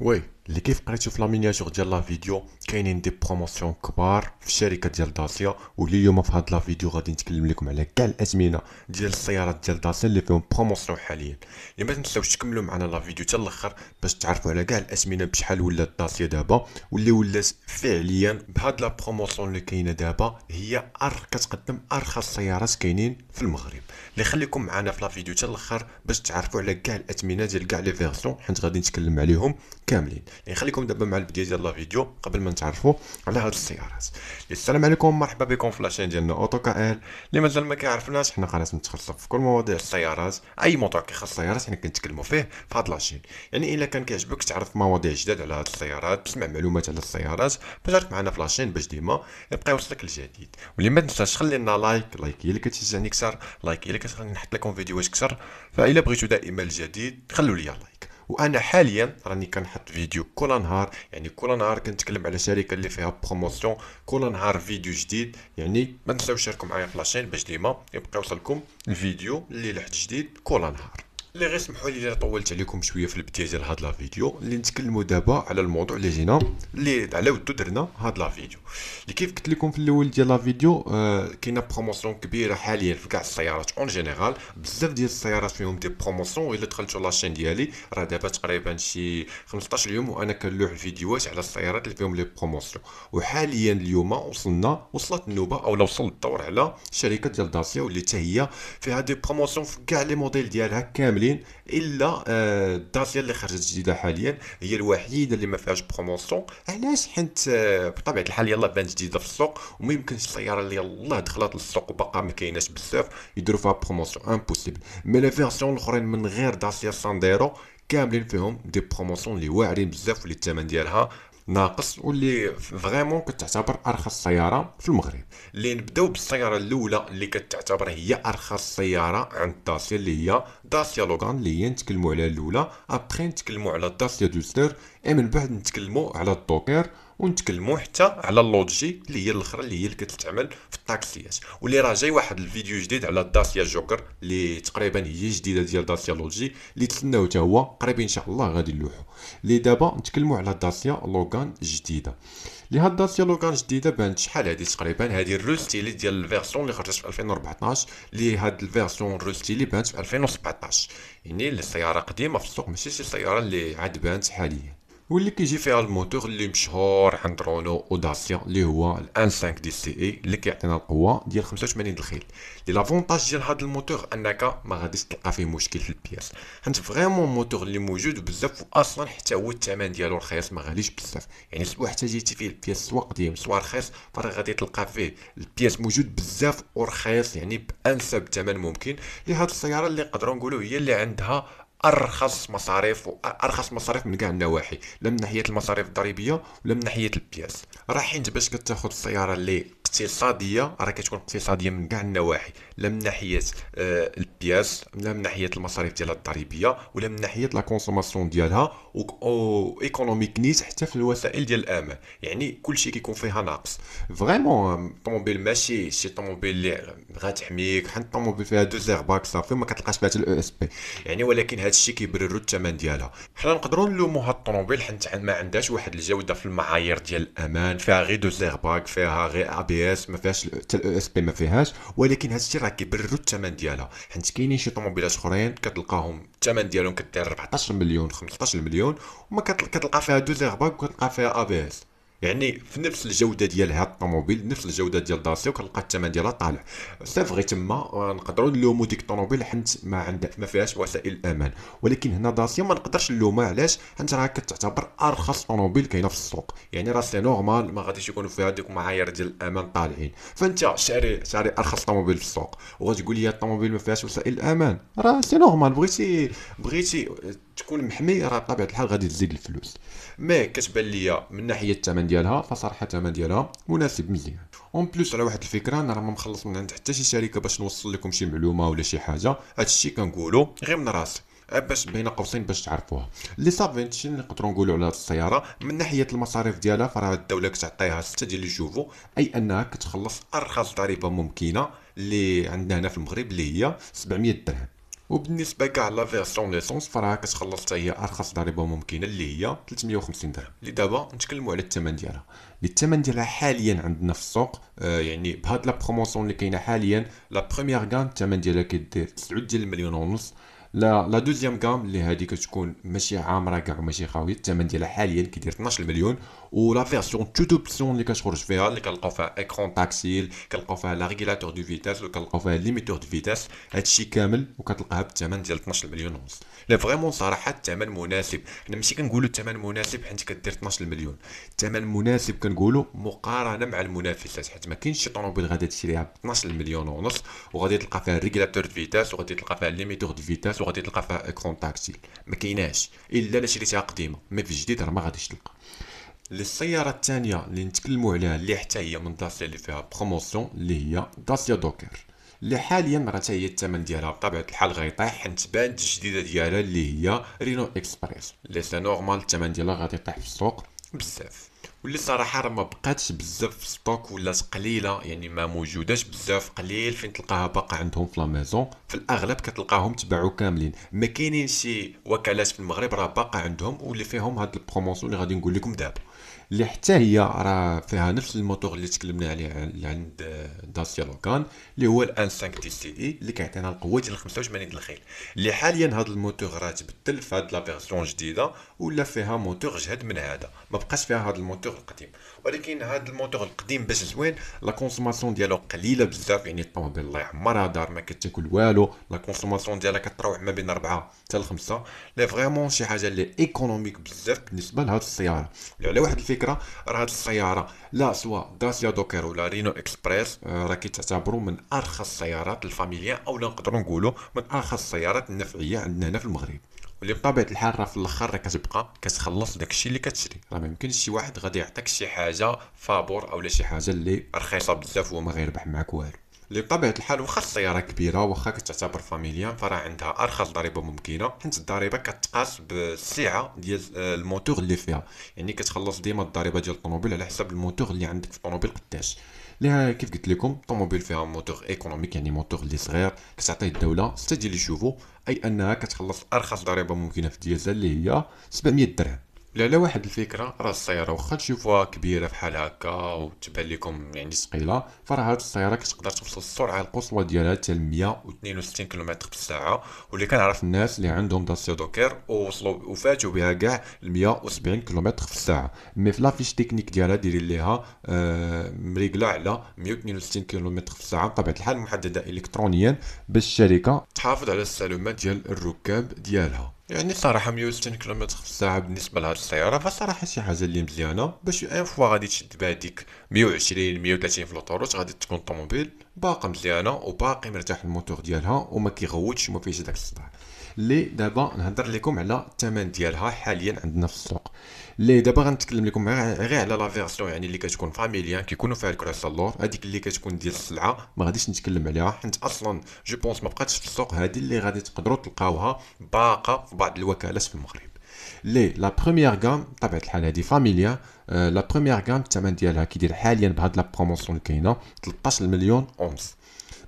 وي اللي كيف قريتو في لا مينياتور ديال لا فيديو كاينين دي بروموسيون كبار في الشركه ديال داسيا. واليوم في هاد لا فيديو غادي نتكلم لكم على كاع الاثمنه ديال السيارات ديال داسيا اللي فيهم بروموسيون حاليا. اللي ما تنساوش تكملوا معنا لا فيديو حتى الاخر باش تعرفوا على كاع الاثمنه بشحال ولات داسيا دابا، واللي ولات فعليا بهاد لا بروموسيون اللي كاينه دابا هي كتقدم ارخص سيارات كاينين في المغرب. اللي خليكم معنا في لا فيديو حتى الاخر باش تعرفوا على كاع الاثمنه ديال كاع لي فيرسيون، حيت غادي نتكلم عليهم كاملين. يعني خليكم دابا مع البدايه ديال لا فيديو قبل ما نتعرفوا على هاد السيارات. السلام عليكم، مرحبا بكم في لاشين ديالنا اوتوكا ال. اللي مازال ما كيعرفناش، حنا قناه متخصصه في كل مواضيع السيارات، اي موضوع كيخص السيارات حنا كنتكلموا فيه في هاد لاشين. يعني الا كان كيعجبك تعرف مواضيع جداد على هاد السيارات، تسمع معلومات على السيارات، بشارك معنا في لاشين باش ديما يبقى يوصلك الجديد. واللي ما تنساش خلي لنا لايك هي اللي كتشجعني اكثر، لايك هي اللي كتخليني نحط لكم فيديوهات اكثر. فالا بغيتو دائما الجديد خلوا لي لايك. وانا حاليا راني كنحط فيديو كل نهار، يعني كل نهار كنتكلم على شركه اللي فيها بروموسيون، كل نهار فيديو جديد. يعني ما تنساوش تشاركوا معايا في لاشين باش ديما يبقى يوصلكم الفيديو اللي لحد جديد كل نهار. اللي غير سمحوا لي الا طولت عليكم شويه في البدايه ديال هاد لا فيديو، اللي نتكلموا دابا على الموضوع اللي جينا اللي على ودو درنا هاد لا فيديو. اللي كيف قلت لكم في الاول ديال لا فيديو كاينه بروموسيون كبيره حاليا في كاع السيارات اون جينيرال. بزاف ديال السيارات فيهم دي بروموسيون. الا دخلتوا لاشين ديالي راه دابا تقريبا شي 15 يوم وانا كنلوح الفيديوهات على السيارات اللي فيهم لي بروموسيون. وحاليا اليوم وصلت النوبه او وصل الدور على شركه ديال داسيا، واللي حتى هي فيها دي بروموسيون في كاع لي موديل ديالها كاملين، الا داسيا اللي خرجت جديده حاليا هي الوحيده اللي ما فيهاش بروموسيون. علاش؟ حيت بطبيعه الحال يلا بانت جديده في السوق، وما يمكنش السياره اللي يلاه دخلت للسوق وباقا ما كايناش بزاف يديروا فيها بروموسيون، امبوسيبل. مي لي فيرسيون الاخرين من غير داسيا سانديرو كاملين فيهم دي بروموسيون اللي واعرين بزاف، واللي الثمن ديالها ناقص، واللي فريمون كتعتبر ارخص سياره في المغرب. اللي نبداو بالسياره الاولى اللي كتعتبر هي ارخص سياره عند داسيا، اللي هي داسيا لوغان، اللي هي نتكلموا على الاولى. ابخي نتكلموا على داسيا دوستر، من بعد نتكلموا على الدوكر، ونتكلموا حتى على اللوجي اللي هي الاخرى اللي هي اللي كتستعمل في الطاكسيات. واللي راه جاي واحد الفيديو جديد على داسيا جوكر اللي تقريبا هي جديده ديال داسيا لوجي، اللي تسناو حتى هو قريب ان شاء الله غادي نلوحو. اللي دابا نتكلموا على داسيا لوغان جديده. اللي هاد داسيا لوغان جديده بانت شحال هادي تقريبا، هادي الروستيلي ديال الفيرسيون اللي خرجت في 2014، اللي هاد الفيرسيون الروستيلي بانت في 2017. يعني السياره قديمه في السوق، ماشي شي سياره اللي عاد بانت حاليا. واللي كيجي فيها الموتور اللي مشهور عند رونو وداسيا اللي هو الان 5 دي سي اي، اللي كيعطينا القوه ديال 85 الخيل. اللي لافونتاج ديال هذا الموتور انك ما غاديش تلقى فيه مشكل في البياس، حيت فريمون موتور اللي موجود بزاف، واصلا حتى هو الثمن ديالو رخيص، ما غاليش بزاف. يعني سواء احتاجيتي فيه البياس سواء قديم سواء رخيص، فراه غادي تلقى فيه البياس موجود بزاف ورخيص، يعني بانسب ثمن ممكن. لهاد السياره اللي نقدروا نقولوا هي اللي عندها ارخص مصاريف من كاع النواحي، لا من ناحيه المصاريف الضريبيه ولا من ناحيه البياس. راه حيت باش كتاخذ السياره اللي اقتصاديه راه كتكون اقتصاديه من كاع النواحي، لا من ناحيه البياس، لا من ناحيه المصاريف ديالها الضريبيه، ولا من ناحيه لا كونسوماسيون ديالها، و ايكونوميك نيت حتى في الوسائل ديال الامان. يعني كلشي كيكون فيها ناقص. فريمون الطوموبيل ماشي شي طوموبيل اللي غتحميك، حيت الطوموبيل فيها دو زيرباك صافي ما كتلقاش فيها الاو اس بي. يعني ولكن هذا الشيء كيبرروا الثمن ديالها. حنا نقدروا نلوموا هاد الطوموبيل حيت ما عندهاش واحد الجوده في المعايير ديال الامان، فيها غير دو زيرباك، فيها غير اي بي اس، ما فيهاش حتى الاو اس بي ما فيهاش. ولكن هذا الشيء راه كيبرروا الثمن ديالها، حيت كاينين شي طوموبيلات اخرين كتلقاهم الثمن ديالهم كدير 14 مليون 15 مليون، وما كتلقى فيها دو زيرباك وكتلقى فيها اي بي اس. يعني في نفس الجوده ديال هاد الطوموبيل، نفس الجوده ديال داسيا، وكنلقى الثمن ديالها طالع. سي فغي تما نقدروا نلوموا ديك الطوموبيل حيت ما فيهاش وسائل الامان. ولكن هنا داسيا ما نقدرش نلومها، علاش؟ حيت راه كتعتبر ارخص طوموبيل كاينه في السوق. يعني راه سي نورمال ما غاديش يكونوا فيها ديك المعايير ديال الامان طالعين. فانت شاري ارخص طوموبيل في السوق وغتقول لي الطوموبيل ما فيهاش وسائل الامان، راه سي نورمال. بغيتي تكون محمي، راه بطبيعه الحال غادي تزيد الفلوس. مي كتبان ليا من ناحيه الثمن ديالها، فصراحه الثمن ديالها مناسب مزيان. اون بلوس على واحد الفكره، انا راه ما مخلص من عند حتى شي شركه باش نوصل لكم شي معلومه ولا شي حاجه، هادشي كنقولو غير من راسي، باش بين قوسين باش تعرفوها. اللي صافي هادشي اللي نقدروا نقولوا على هاد السياره. من ناحيه المصاريف ديالها فراه الدوله كتعطيها 6 ديال الجوفو، اي انها كتخلص ارخص ضريبه ممكنه اللي عندنا هنا في المغرب، اللي هي 700 درهم. وبالنسبه كاع لا فيرسيون ليسونس فراها كتخلص حتى هي ارخص ضريبه ممكنه اللي هي 350 درهم. اللي دابا نتكلموا على الثمن ديالها. الثمن ديالها حاليا عندنا في السوق يعني بهاد لا بروموسيون اللي كاينه حاليا، لا بروميير غام الثمن ديالها كيدير 9 ديال المليون ونص. لا دوزيام غام اللي هذه كتكون ماشي عامره كاع وماشي خاويه، الثمن ديالها حاليا كيدير 12 مليون. ولا فيرسيون توت اوبسيون اللي كتخرج فيها اللي كنلقاو فيها اكرون تاكسيل، كنلقاو فيها لا ريغولاتور دو فيتاس، وكنلقاو فيها ليميتور دو فيتاس، هادشي كامل وكتلقاها بالثمن ديال 12 مليون ونص. لا فريمون صراحه الثمن مناسب. حنا ماشي كنقولوا الثمن مناسب حيت كدير 12 مليون، الثمن مناسب كنقولوا مقارنه مع المنافسات، حيت ما كاينش شي طوموبيل غادي تشريها ب 12 مليون ونص وغادي تلقى فيها ريغولاتور دو فيتاس وغادي تلقى فيها ليميتور دو فيتاس وغادي تلقى فيها اكرون تاكتيل. ما كايناش الا لا شريتها قديمه، ما في الجديد راه ما غاديش تلقى. السياره الثانيه اللي نتكلموا عليها اللي حتى هي من داسيا اللي فيها بروموسيون اللي هي داسيا دوكر، اللي حاليا راه حتى هي الثمن ديالها بطبيعه الحال غيطيح حيت بانت الجديده ديالها اللي هي رينو اكسبريس، اللي سي نورمال الثمن ديالها غادي يطيح في السوق بزاف. واللي صراحه راه ما بقاتش بزاف في ستوك، ولات قليله يعني ما موجوداش بزاف، قليل فين تلقاها باقا عندهم في لا ميزون. في الاغلب كتلقاهم تباعوا كاملين، ما كاينين شي وكالات في المغرب راه باقا عندهم واللي فيهم هاد البروموسيون اللي غادي نقول لكم دابا، اللي حتى هي راه فيها نفس الموتور اللي تكلمنا عليه اللي عند داسيا لوكان، اللي هو الان 5 دي سي اي اللي كيعطينا القوه ديال 85 الخيل. اللي حاليا هذا الموتور راه تبدل في هاد لا فيرسيون جديده ولا فيها موتور جهد من هذا، ما بقاش فيها هذا الموتور القديم. ولكن هذا الموتور القديم باش زوين، لا كونسوماسيون ديالو قليله بزاف، يعني الطوموبيل الله يعمرها دار ما كتاكل والو، لا كونسوماسيون ديالها كتروح ما بين 4 حتى 5، لا فريمون شي حاجه اللي ايكونوميك بزاف بالنسبه لهاد السياره. على واحد الفكره، راه هاد السياره لا سواء داسيا دوكر ولا رينو اكسبريس راه كيتعتبروا من ارخص السيارات الفاميليا، او نقدروا نقولوا من ارخص السيارات النفعيه عندنا هنا في المغرب. واللي بطبيعه الحال راه في الاخر راه كتبقى كتخلص داكشي اللي كتشري، راه ما يمكنش شي واحد غادي يعطيك شي حاجه فابور او شي حاجه اللي رخيصه بزاف وما غيربح معاك والو. اللي بطبيعه الحال واخا السياره كبيره واخا كتعتبر فاميليا فراه عندها ارخص ضريبه ممكنه، حيت الضريبه كتقاس بالسعه ديال الموتور اللي فيها، يعني كتخلص ديما الضريبه ديال الطوموبيل على حسب الموتور اللي عندك في الطوموبيل قداش. لها كيف قلت لكم الطوموبيل فيها موتور ايكونوميك، يعني موتور اللي صغير كتعطيه الدوله 6 ديال يشوفوا، اي انها كتخلص ارخص ضريبه ممكنه في الديزل اللي هي 700 درهم. على واحد الفكره، راه السياره واخا تشوفوها كبيره بحال هكا وتبان لكم يعني ثقيله، فراه هاد السياره كتقدر توصل السرعه القصوى ديالها حتى ل 162 كيلومتر في الساعه، واللي كنعرف الناس اللي عندهم داسيا دوكر ووصلوا وفاتوا بها كاع ل 170 كيلومتر في الساعه. مي في لافيش تكنيك ديالها دايرين ليها مريقله على 162 كيلومتر في الساعه، بطبيعه الحال محدده الكترونيا باش الشركه تحافظ على السلامه ديال الركاب ديالها. يعني صراحه 160 كيلومتر في الساعه بالنسبه لهاد السياره فصراحه شي حاجه اللي مزيانه، باش ان فوا غادي تشد بها ديك 120 130 في الاوتوروت غادي تكون الطوموبيل باقا مزيانه وباقي مرتاح الموتور ديالها وما كيغوتش وما فيهش داك الصداع. اللي دابا نهضر لكم على الثمن ديالها حاليا عندنا في السوق. اللي دابا غنتكلم لكم غير على لا فيرسيون يعني اللي كتكون فاميليان كيكونوا فيها الكراسه اللور، هذيك اللي كتكون ديال السلعه ما غاديش نتكلم عليها حيت اصلا جو بونس ما بقاتش في السوق، هذه اللي غادي تقدروا تلقاوها باقا في بعض الوكالات في المغرب. لي لا بروميير غام بطبيعه الحال هذه فاميليا، لا بروميير غام الثمن ديالها كيدير حاليا بهاد لا بروموسيون اللي كاينه 13 مليون ونص.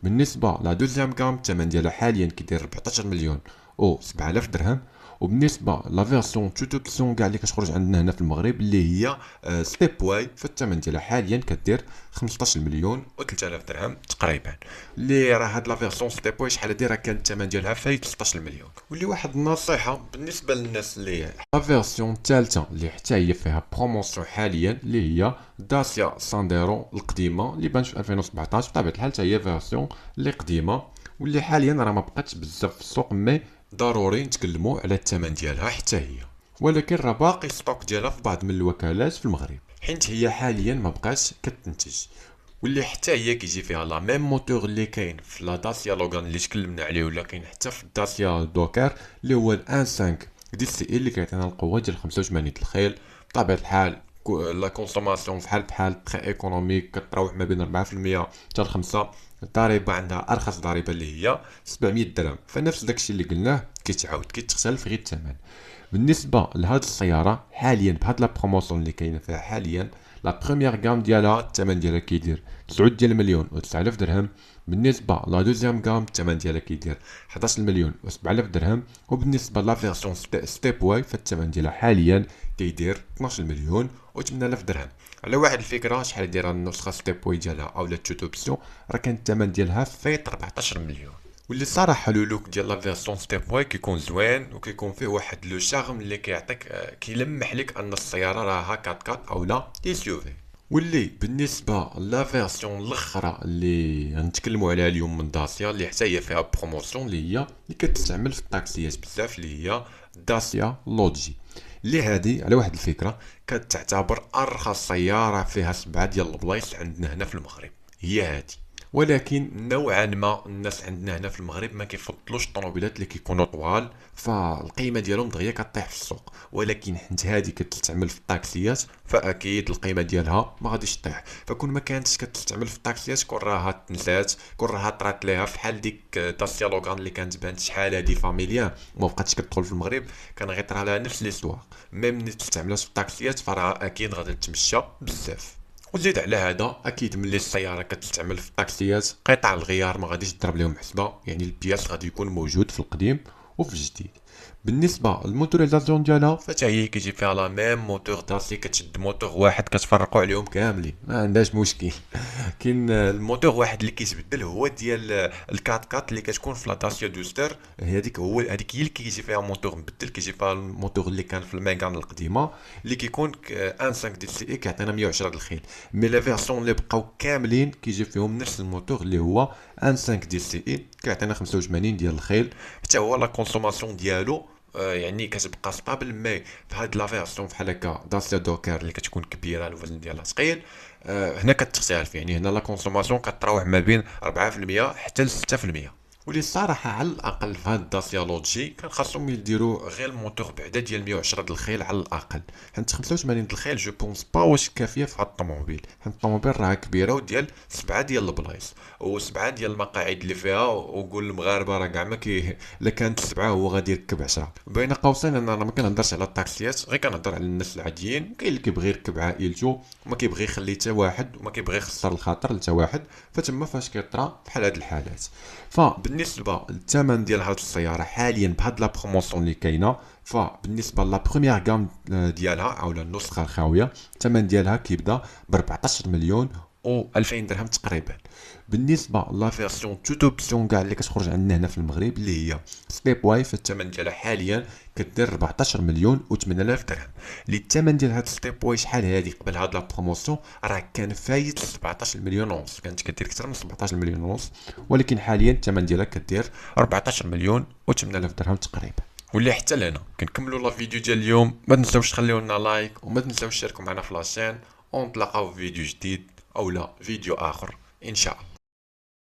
بالنسبه لا دوزيام غام الثمن ديالها حاليا كيدير 14 مليون و 7000 درهم. وبالنسبه لا فيرسيون توت اوبسيون كاع اللي كتخرج عندنا هنا في المغرب اللي هي ستيب واي، فالثمن ديالها حاليا كدير 15 مليون و 3000 درهم تقريبا. اللي راه هاد لا فيرسيون ستيب واي شحال هادي راه كان الثمن ديالها فايت 16 مليون. واللي واحد النصيحه بالنسبه للناس اللي لا فيرسيون الثالثه اللي حتى هي فيها بروموسيون حاليا اللي هي داسيا سانديرو القديمه اللي بانت في 2017، بطبيعه الحال حتى هي فيرسيون اللي قديمه واللي حاليا راه ما بقاتش بزاف في السوق، مي ضروري نتكلموا على الثمن ديالها حتى هي، ولكن راه باقي ستوك ديالها في بعض من الوكالات في المغرب حيت هي حاليا ما بقاش كتنتج. واللي حتى هي كيجي فيها لا ميم موتور اللي كاين في لا داسيا لوغان اللي تكلمنا عليه، ولا كاين حتى في داسيا دوكر اللي هو الان 5 دي سي اي اللي كيعطينا القوه ديال 85 الخيل. بطبيعه الحال لا كونسوماسيون بحال تري ايكونوميك كتروح ما بين 4% حتى 5. الضريبه عندها ارخص ضريبه اللي هي 700 درهم، فنفس داكشي اللي قلناه كيتعاود كيتختلف غير الثمن. بالنسبه لهاد السياره حاليا بهاد لا بروموسيون اللي كاينه فيها حاليا، لا بروميير غام ديالها الثمن ديالها كيدير 9 ديال المليون و9000 درهم. بالنسبه لا دوزيام غام الثمن ديالها كيدير 11 مليون و7000 درهم. وبالنسبه لا فيرسيون ستيب واي فالثمن ديالها حاليا كيدير 12 مليون و8000 درهم. على واحد الفكره شحال دايره النسخه ستيب واي ديالها اولا توت اوبسيون، راه كان الثمن ديالها فايت 14 مليون. واللي صراحه لو لوك ديال لا فيرسيون ستيب واي كيكون زوين وكيكون فيه واحد لو شارم اللي كيعطيك كيلمح لك ان السياره راها 4 4 اولا اس يو في. واللي بالنسبه لا فيرسيون الاخرى اللي غنتكلموا عليها اليوم من داسيا اللي حتى هي فيها بروموسيون اللي كتستعمل في الطاكسيات بزاف، اللي هي داسيا لوجي، اللي هذه على واحد الفكره كتعتبر ارخص سياره فيها 7 ديال البلايص عندنا هنا في المغرب هي هذه. ولكن نوعا ما الناس عندنا هنا في المغرب ما كيفضلوش الطوموبيلات اللي كيكونوا طوال، فالقيمه ديالهم دغيا كطيح في السوق. ولكن حيت هذه كتستعمل في الطاكسيات فاكيد القيمه ديالها ما غاديش طيح. فكون ما كانتش كتستعمل في الطاكسيات كون راها تنسات، كون راها طرات ليها فحال ديك داسيا لوغان اللي كانت بانت شحال هادي فاميليان وما بقاتش كتدخل في المغرب، كان غيطرا لها نفس ليستوار. ميم ملي تستعملات في الطاكسيات فراه اكيد غادي تمشى بزاف. وزيد على هذا اكيد ملي السياره كتستعمل في الطاكسيات قطع الغيار ما غاديش تضرب لهم حسبه، يعني البياس غادي يكون موجود في القديم وفي الجديد. بالنسبه للموتوريزاسيون ديالها فتا هي كيجي فيها لا ميم موتور داسي، كتشد موتور واحد كتفرقوا عليهم كاملين ما عندهاش مشكل. كاين الموتور واحد اللي كيتبدل هو ديال الكات كات اللي كتكون في لا داسيا دوستر، هذيك هي اللي كيجي فيها موتور مبدل، كيجي فيها الموتور اللي كان في الميغان القديمه اللي كيكون 1.5 دي سي اي كيعطينا 110 الخيل. مي لا فيرسيون اللي بقاو كاملين كيجي فيهم نفس الموتور اللي هو 1.5 دي سي اي كيعطينا 85 ديال الخيل. حتى هو لا كونسوماسيون ديالو يعني كتبقى ستابل. مي في هاد لا فيرسيون بحال هكا داسيا دوكر اللي كتكون كبيره الوزن ديالها ثقيل، هنا كتختلف، يعني هنا لا كونسوماسيون كتراوح ما بين 4% حتى ل 6%. واللي الصراحه على الاقل في هاد الداسيا لوجي كان خاصهم يديروا غير الموتور بعدا ديال 110 د الخيل على الاقل، حيت 85 د الخيل جو بونس با واش كافيه في هاد الطوموبيل، حيت الطوموبيل راها كبيره وديال 7 ديال البلايص و7 ديال المقاعد اللي فيها، وقول المغاربه راه كاع ما الا كانت 7 هو غادي يركب 10. بين قوسين انا ما كنهضرش على الطاكسيات، غير كنهضر على الناس العاديين. كاين اللي كيبغي يركب عائلته وما كيبغي يخلي حتى واحد وما كيبغي يخسر الخاطر لتا واحد، فتما فاش كيطرا بحال هاد الحالات. فبالنسبه للثمن ديال هاد السياره حاليا بهاد لا بروموسيون اللي كاينه، فبالنسبه لا بروميير غام ديالها اولا النسخه الخاويه الثمن ديالها كيبدا ب 14 مليون و 2000 درهم تقريبا. بالنسبه لا فيرسيون توت اوبسيون كاع اللي كتخرج عندنا هنا في المغرب اللي هي ستيب واي، فالثمن ديالها حاليا كدير 14 مليون و 8000 درهم. اللي الثمن ديال هاد ستيب واي شحال هادي قبل هاد لا بروموسيون راه كان فايت 17 مليون ونص، كانت كدير اكثر من 17 مليون ونص، ولكن حاليا الثمن ديالها كدير 14 مليون و 8000 درهم تقريبا. واللي حتى لهنا كنكملوا لا فيديو ديال اليوم. ما تنساوش تخليو لنا لايك وما تنساوش تشاركوا معنا في لاشين، ونتلاقاو في فيديو جديد او لا فيديو اخر ان شاء الله.